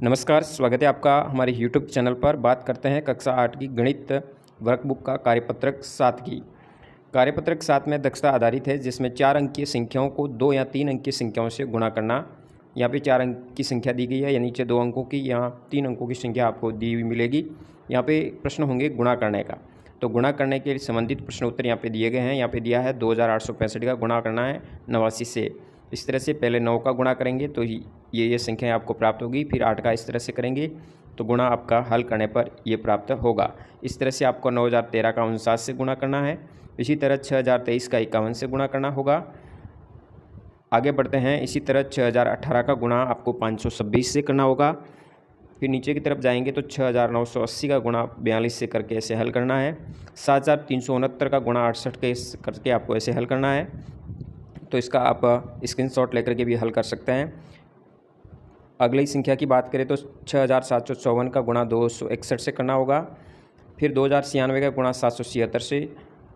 नमस्कार, स्वागत है आपका हमारे YouTube चैनल पर। बात करते हैं कक्षा 8 की गणित वर्कबुक का कार्यपत्रक 7 की। कार्यपत्रक 7 में दक्षता आधारित है, जिसमें 4 अंक की संख्याओं को 2 या 3 अंक की संख्याओं से गुणा करना। यहाँ पे 4 अंक की संख्या दी गई है, या नीचे 2 अंकों की, यहाँ 3 अंकों की संख्या आपको दी हुई मिलेगी। यहाँ पे प्रश्न होंगे गुणा करने का, तो गुणा करने के संबंधित प्रश्न उत्तर यहाँ पे दिए गए हैं। यहाँ पे दिया है 2865 का गुणा करना है 89 से। इस तरह से पहले 9 का गुणा करेंगे तो ये संख्या आपको प्राप्त होगी। फिर 8 का इस तरह से करेंगे तो गुणा आपका हल करने पर ये प्राप्त होगा। इस तरह से आपको 9013 का 49 से गुणा करना है। इसी तरह 6023 का 51 से गुणा करना होगा। आगे बढ़ते हैं। इसी तरह 6018 का गुणा आपको 526 से करना होगा। फिर नीचे की तरफ जाएंगे तो 6980 का गुणा 42 से करके ऐसे हल करना है। 7369 का गुणा 68 के करके आपको ऐसे हल करना है। तो इसका आप स्क्रीनशॉट लेकर के भी हल कर सकते हैं। अगली संख्या की बात करें तो 6754 का गुणा 261 से करना होगा। फिर 2096 का गुणा 776 से,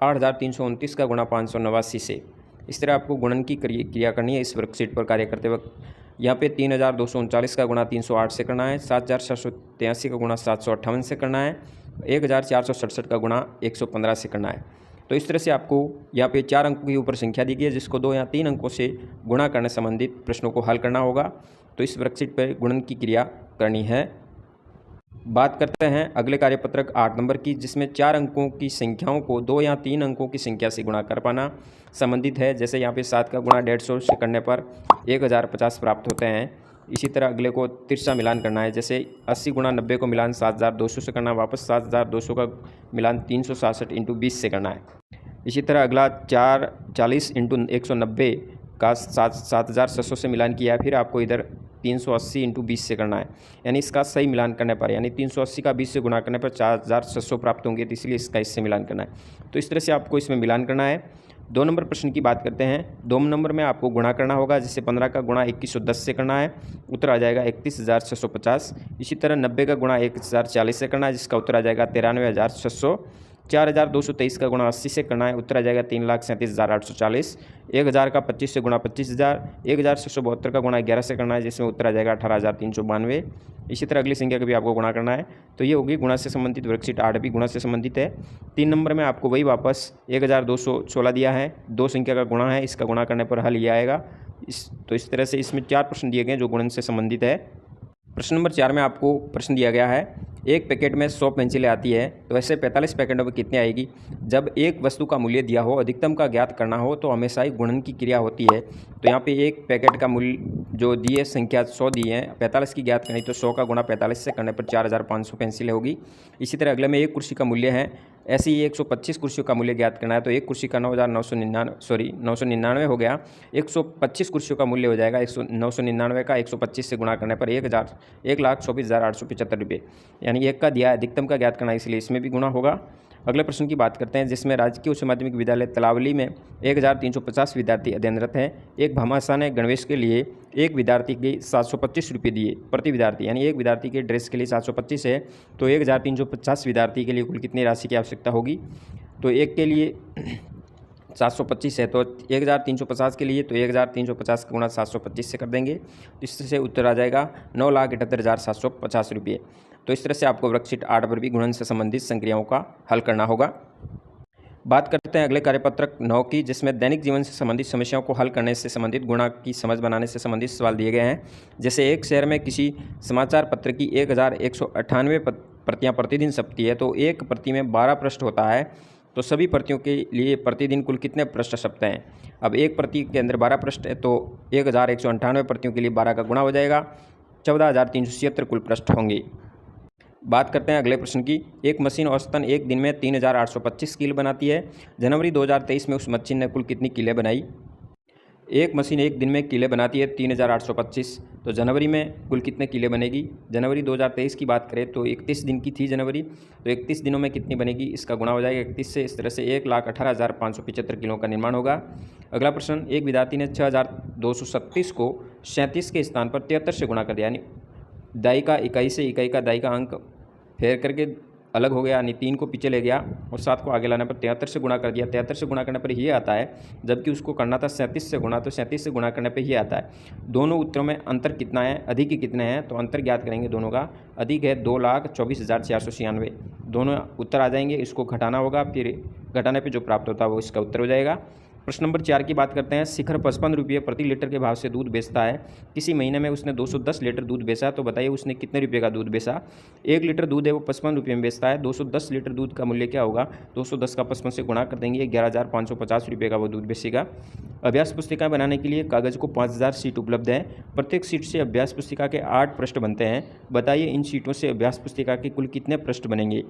8329 का गुणा 589 से। इस तरह आपको गुणन की क्रिया करनी है इस वर्कशीट पर कार्य करते वक्त। यहाँ पे 3239 का गुणा 308 से करना है। 7783 का गुणा 758 से करना है। 1467 का गुणा 115 से करना है। तो इस तरह से आपको यहाँ पे 4 अंकों के ऊपर संख्या दी गई है, जिसको 2 या 3 अंकों से गुणा करने संबंधित प्रश्नों को हल करना होगा। तो इस वर्कशीट पर गुणन की क्रिया करनी है। बात करते हैं अगले कार्यपत्रक 8 नंबर की, जिसमें 4 अंकों की संख्याओं को 2 या 3 अंकों की संख्या से गुणा कर पाना संबंधित है। जैसे यहाँ पे 7 का गुणा 150 से करने पर 1050 प्राप्त होते हैं। इसी तरह अगले को तिरछा मिलान करना है। जैसे 80 गुणा 90 को मिलान 7200 से करना है। वापस 7200 का मिलान 367 × 20 से करना है। इसी तरह अगला 40 × 190 का 7700 से मिलान किया है। फिर आपको इधर 380 × 20 से करना है। यानी इसका सही मिलान करने पर, यानी 380 का 20 से गुणा करने पर 4600 प्राप्त होंगे, तो इसलिए इसका इससे मिलान करना है। तो इस तरह से आपको इसमें मिलान करना है। 2 नंबर प्रश्न की बात करते हैं। 2 नंबर में आपको गुणा करना होगा। जिससे 15 का गुणा 2110 से करना है, उत्तर आ जाएगा 31650। इसी तरह 90 का गुणा 1040 से करना है, जिसका उत्तर आ जाएगा 93600। 4223 का गुणा 80 से करना है, उत्तर आ जाएगा 3,37,840। 1000 का 25 से गुणा 25000। 1672 का गुणा 11 से करना है, जिसमें उत्तर आ जाएगा 18,392। इसी तरह अगली संख्या का भी आपको गुणा करना है। तो ये होगी गुणा से संबंधित वर्कशीट 8 भी गुणा से संबंधित है। 3 नंबर में आपको वही वापस 1216 दिया है, 2 संख्या का गुणा है, इसका गुणा करने पर हल ये आएगा। तो इस तरह से इसमें 4 प्रश्न दिए गए जो गुणन से संबंधित है। प्रश्न नंबर 4 में आपको प्रश्न दिया गया है, एक पैकेट में 100 पेंसिलें आती है, तो ऐसे 45 पैकेटों में कितनी आएगी। जब एक वस्तु का मूल्य दिया हो, अधिकतम का ज्ञात करना हो, तो हमेशा ही गुणन की क्रिया होती है। तो यहाँ पे एक पैकेट का मूल्य जो दिए संख्या 100 दी है, 45 की ज्ञात करनी, तो 100 का गुणा 45 से करने पर 4500 पेंसिलें होगी। इसी तरह अगले में एक कुर्सी का मूल्य है, ऐसे ही 125 कुर्सियों का मूल्य ज्ञात करना है, तो एक कुर्सी का 999 हो गया। 125 कुर्सियों का मूल्य हो जाएगा 999 का 125 से गुणा करने पर 1,24,875 रुपये। यानी एक का दिया है, अधिकतम का ज्ञात करना, इसलिए इसमें भी गुणा होगा। अगले प्रश्न की बात करते हैं, जिसमें राजकीय उच्च माध्यमिक विद्यालय तलावली में 1350 विद्यार्थी अध्ययनरत हैं। एक भामाशाह ने गणवेश के लिए एक विद्यार्थी के 725 रुपये दिए प्रति विद्यार्थी, यानी एक विद्यार्थी के ड्रेस के लिए 725 है, तो 1350 विद्यार्थी के लिए कुल कितनी राशि की आवश्यकता होगी। तो एक के लिए 725 है, तो 1350 के लिए तो 1350 का गुणा 725 से कर देंगे, तो इससे उत्तर आ जाएगा 9,78,750 रुपये। तो इस तरह से आपको वर्कशीट 8 पर भी गुणन से संबंधित संक्रियाओं का हल करना होगा। बात करते हैं अगले कार्यपत्रक 9 की, जिसमें दैनिक जीवन से संबंधित समस्याओं को हल करने से संबंधित गुणा की समझ बनाने से संबंधित सवाल दिए गए हैं। जैसे एक शहर में किसी समाचार पत्र की 1198 प्रतियाँ प्रतिदिन छपती है, तो एक प्रति में 12 पृष्ठ होता है, तो सभी प्रतियों के लिए प्रतिदिन कुल कितने पृष्ठ छपते हैं। अब एक प्रति के अंदर 12 पृष्ठ है, तो 1198 प्रतियों के लिए 12 का गुणा हो जाएगा, 14,376 कुल पृष्ठ होंगे। बात करते हैं अगले प्रश्न की। एक मशीन औसतन एक दिन में 3,825 कील बनाती है। जनवरी 2023 में उस मशीन ने कुल कितनी कीलें बनाई। एक मशीन एक दिन में कीलें बनाती है 3,825, तो जनवरी में कुल कितने कीलें बनेगी। जनवरी 2023 की बात करें तो 31 दिन की थी जनवरी, तो 31 दिनों में कितनी बनेगी, इसका गुणा हो जाएगा 31 से। इस तरह से 1,18,575 किलो का निर्माण होगा। अगला प्रश्न, एक विद्यार्थी ने 6,236 को 37 के स्थान पर 73 से गुणा कर दिया, यानी दाई का इकाई से इकाई का दाई का अंक फेर करके अलग हो गया, यानी 3 को पीछे ले गया और 7 को आगे लाने पर 73 से गुणा कर दिया। 73 से गुणा करने पर ये आता है, जबकि उसको करना था 37 से गुणा, तो 37 से गुणा करने पर ये आता है। दोनों उत्तरों में अंतर कितना है, अधिक कितने हैं, तो अंतर ज्ञात करेंगे दोनों का। अधिक है 2,24,496, दोनों उत्तर आ जाएंगे। इसको घटाना होगा, फिर घटाने पर जो प्राप्त होता है वो इसका उत्तर हो जाएगा। प्रश्न नंबर 4 की बात करते हैं। शिखर 55 रुपये प्रति लीटर के भाव से दूध बेचता है। किसी महीने में उसने 210 लीटर दूध बेचा, तो बताइए उसने कितने रुपये का दूध बेचा। 1 लीटर दूध है वो 55 रुपये में बेचता है। 210 लीटर दूध का मूल्य क्या होगा, 210 का 55 से गुणा कर देंगे, 11,550 रुपये का वो दूध बेचेगा। अभ्यास पुस्तिका बनाने के लिए कागज़ को 5000 सीट उपलब्ध है। प्रत्येक सीट से अभ्यास पुस्तिका के 8 पृष्ठ बनते हैं। बताइए इन सीटों से अभ्यास पुस्तिका के कुल कितने पृष्ठ बनेंगे।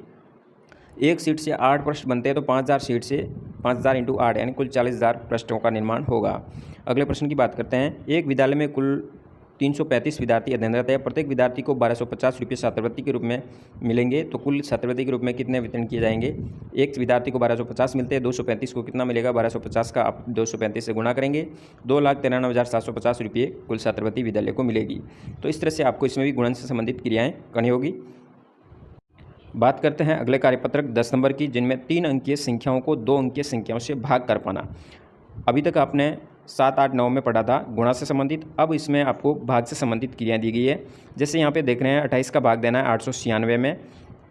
एक सीट से 8 पृष्ठ बनते हैं, तो 5000 सीट से 5000 × 8 यानी कुल 40,000 पृष्ठों का निर्माण होगा। अगले प्रश्न की बात करते हैं। एक विद्यालय में कुल 335 विद्यार्थी अध्ययनरत है। प्रत्येक विद्यार्थी को 1250 रुपये छात्रवृत्ति के रूप में मिलेंगे, तो कुल छात्रवृत्ति के रूप में कितने वितरण किए जाएंगे। एक विद्यार्थी को 1250 मिलते हैं, 235 को कितना मिलेगा, 1250 का आप 235 से गुणा करेंगे, 2,93,750 रुपये कुल छात्रवृत्ति विद्यालय को मिलेगी। तो इस तरह से आपको इसमें भी गुणन से संबंधित क्रियाएँ करनी होगी। बात करते हैं अगले कार्यपत्रक 10 नंबर की, जिनमें 3 अंकीय संख्याओं को 2 अंकीय संख्याओं से भाग कर पाना। अभी तक आपने 7, 8, 9 में पढ़ा था गुणा से संबंधित, अब इसमें आपको भाग से संबंधित क्रियाएं दी गई है। जैसे यहाँ पे देख रहे हैं 28 का भाग देना है 896 में,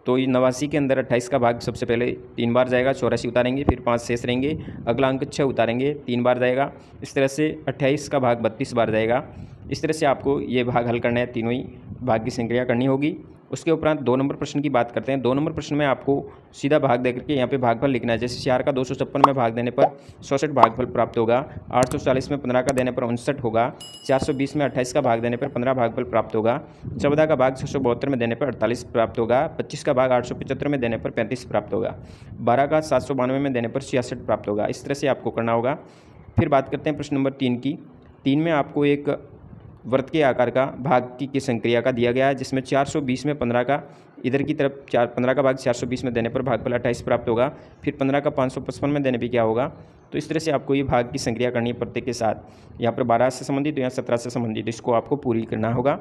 तो ये 89 के अंदर 28 का भाग सबसे पहले 3 बार जाएगा, 84 उतारेंगे, फिर 5 शेष रहेंगे, अगला अंक 6 उतारेंगे, 3 बार जाएगा। इस तरह से 28 का भाग 32 बार जाएगा। इस तरह से आपको ये भाग हल करना है, तीनों ही भाग की संक्रिया करनी होगी। उसके उपरांत 2 नंबर प्रश्न की बात करते हैं। 2 नंबर प्रश्न में आपको सीधा भाग देकर के यहाँ पे भागफल लिखना है। जैसे 4 का 256 में भाग देने पर 66 भागफल प्राप्त होगा, 840 में 15 का देने पर 59 होगा, 420 में 28 का भाग देने पर 15 भागफल प्राप्त होगा, 14 का भाग 672 में देने पर 48 प्राप्त होगा, 25 का भाग 875 में देने पर 35 प्राप्त होगा, 12 का 792 में देने पर 66 प्राप्त होगा। इस तरह से आपको करना होगा। फिर बात करते हैं प्रश्न नंबर 3 की। 3 में आपको एक वृत्त के आकार का भाग की संक्रिया का दिया गया है, जिसमें 420 में 15 का इधर की तरफ 15 का भाग 420 में देने पर भागफल 28 प्राप्त होगा, फिर 15 का 555 में देने पर क्या होगा। तो इस तरह से आपको ये भाग की संक्रिया करनी है प्रत्येक के साथ। यहाँ पर 12 से संबंधित, तो यहाँ 17 से संबंधित, इसको आपको पूरी करना होगा।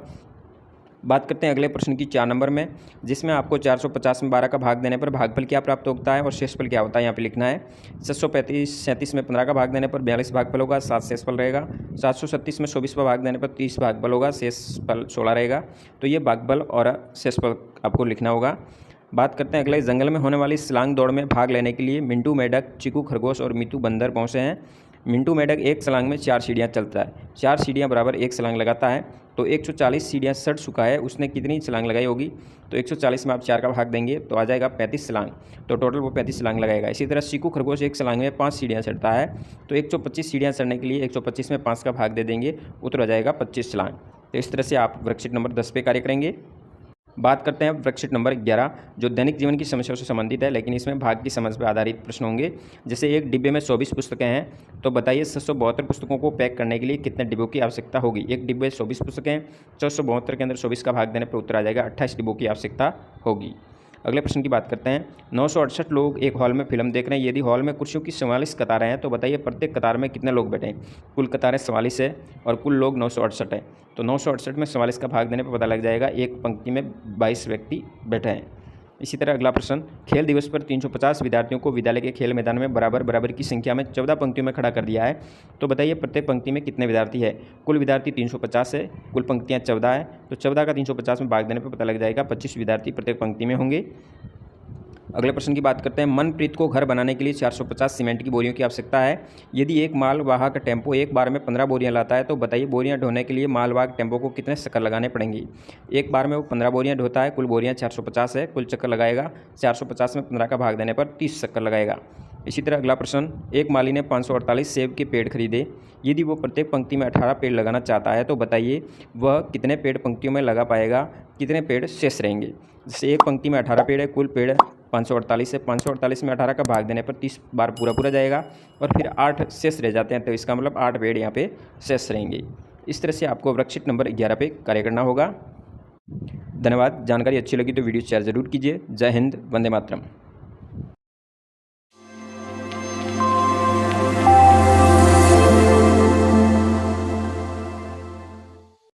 बात करते हैं अगले प्रश्न की 4 नंबर में, जिसमें आपको 450 में 12 का भाग देने पर भागफल क्या प्राप्त होता है और शेषफल क्या होता है, यहाँ पे लिखना है। 737 में 15 का भाग देने पर 42 भागफल होगा, 7 शेषफल रहेगा। 737 में 24 का भाग देने पर 30 भागफल होगा, शेषफल 16 रहेगा। तो ये भागफल और शेषफल आपको लिखना होगा। बात करते हैं अगले। जंगल में होने वाली छलांग दौड़ में भाग लेने के लिए मिंटू, मेढक, चीकू खरगोश और मीतू बंदर पहुँचे हैं। मिंटू मेढक एक छलांग में 4 सीढ़ियाँ चलता है, 4 सीढ़ियाँ बराबर 1 छलांग लगाता है, तो 140 सीढ़ियाँ चढ़ चुका है। उसने कितनी छलांग लगाई होगी, तो 140 में आप 4 का भाग देंगे तो आ जाएगा 35 छलांग, तो टोटल वो 35 छलांग लगाएगा। इसी तरह चीकू खरगोश एक छलांग में 5 सीढ़ियाँ चढ़ता है, तो 125 सीढ़ियाँ चढ़ने के लिए 125 में 5 का भाग दे देंगे, उत्तर आ जाएगा 25 छलांग। तो इस तरह से आप वर्कशीट नंबर 10 पे कार्य करेंगे। बात करते हैं वर्कशीट नंबर 11, जो दैनिक जीवन की समस्याओं से संबंधित है, लेकिन इसमें भाग की समझ पर आधारित प्रश्न होंगे। जैसे एक डिब्बे में 24 पुस्तकें हैं, तो बताइए 772 पुस्तकों को पैक करने के लिए कितने डिब्बों की आवश्यकता होगी। एक डिब्बे 24 पुस्तकें, 772 के अंदर 24 का भाग देने पर उत्तर आ जाएगा 28 डिब्बों की आवश्यकता होगी। अगले प्रश्न की बात करते हैं। 968 लोग एक हॉल में फिल्म देख रहे हैं। यदि हॉल में कुर्सियों की 44 कतारें हैं, तो बताइए प्रत्येक कतार में कितने लोग बैठे हैं। कुल कतारें 44 है और कुल लोग 968 है, तो 968 में 44 का भाग देने पर पता लग जाएगा एक पंक्ति में 22 व्यक्ति बैठे हैं। इसी तरह अगला प्रश्न। खेल दिवस पर 350 विद्यार्थियों को विद्यालय के खेल मैदान में बराबर की संख्या में 14 पंक्तियों में खड़ा कर दिया है, तो बताइए प्रत्येक पंक्ति में कितने विद्यार्थी है। कुल विद्यार्थी 350 है, कुल पंक्तियां 14 है, तो 14 का 350 में भाग देने पर पता लग जाएगा 25 विद्यार्थी प्रत्येक पंक्ति में होंगे। अगले प्रश्न की बात करते हैं। मनप्रीत को घर बनाने के लिए 450 सीमेंट की बोरियों की आवश्यकता है। यदि एक मालवाहक टेम्पो एक बार में 15 बोरियां लाता है, तो बताइए बोरियां ढोने के लिए मालवाहक टेम्पो को कितने चक्कर लगाने पड़ेंगे। एक बार में वो 15 बोरियां ढोता है, कुल बोरियां 450 है, कुल चक्कर लगाएगा 450 में 15 का भाग देने पर 30 चक्कर लगाएगा। इसी तरह अगला प्रश्न। एक माली ने 548 सेब के पेड़ खरीदे। यदि वो प्रत्येक पंक्ति में 18 पेड़ लगाना चाहता है, तो बताइए वह कितने पेड़ पंक्तियों में लगा पाएगा, कितने पेड़ शेष रहेंगे। जैसे एक पंक्ति में 18 पेड़ है, कुल पेड़ 548 है, 548 में 18 का भाग देने पर 30 बार पूरा जाएगा और फिर 8 शेष रह जाते हैं, तो इसका मतलब 8 पेड़ यहाँ पे शेष रहेंगे। इस तरह से आपको वर्कशीट नंबर 11 पे कार्य करना होगा। धन्यवाद। जानकारी अच्छी लगी तो वीडियो शेयर जरूर कीजिए। जय हिंद, वंदे मातरम।